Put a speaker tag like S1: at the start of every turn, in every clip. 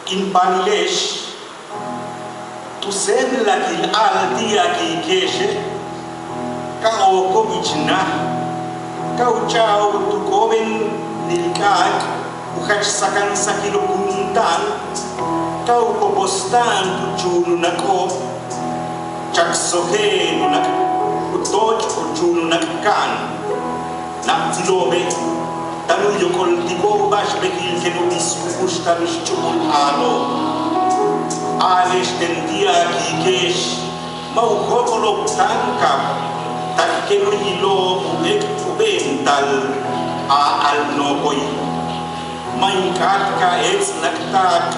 S1: impanilesh, tu sedla kil altia ki keshe, ka oko ichna, ka uchao tu koven nilkak, ukach sakan sa kilukuntan, ka ukopostan tu chunu nako, chak sohe nunak, utoj o chunu nakkan, nak tilobe, tanu yokol tibo bash bekil kenu diskush tanush chumul ano. Ales tendia kikesh mau kokolok tangkap tak kenu hilo ek ubental a alnokoi mainkat ka ets naktak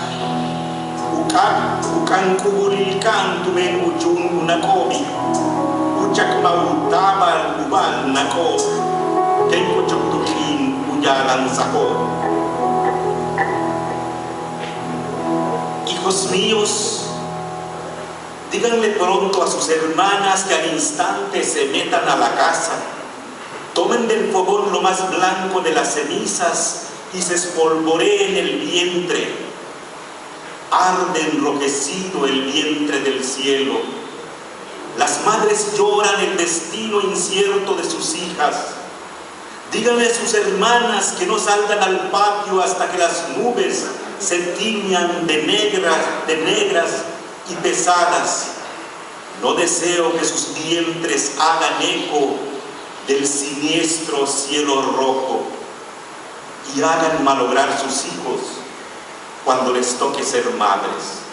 S1: ukan kubulilkan tumen ujung unakobi ucak mau tabal ubal nako ken ucak tukin ujaran sako. Hijos míos, díganle pronto a sus hermanas que al instante se metan a la casa, tomen del fogón lo más blanco de las cenizas y se espolvoreen el vientre. Arde enrojecido el vientre del cielo. Las madres lloran el destino incierto de sus hijas. Díganle a sus hermanas que no salgan al patio hasta que las nubes se tiñan de negras y pesadas. No deseo que sus vientres hagan eco del siniestro cielo rojo y hagan malograr sus hijos cuando les toque ser madres.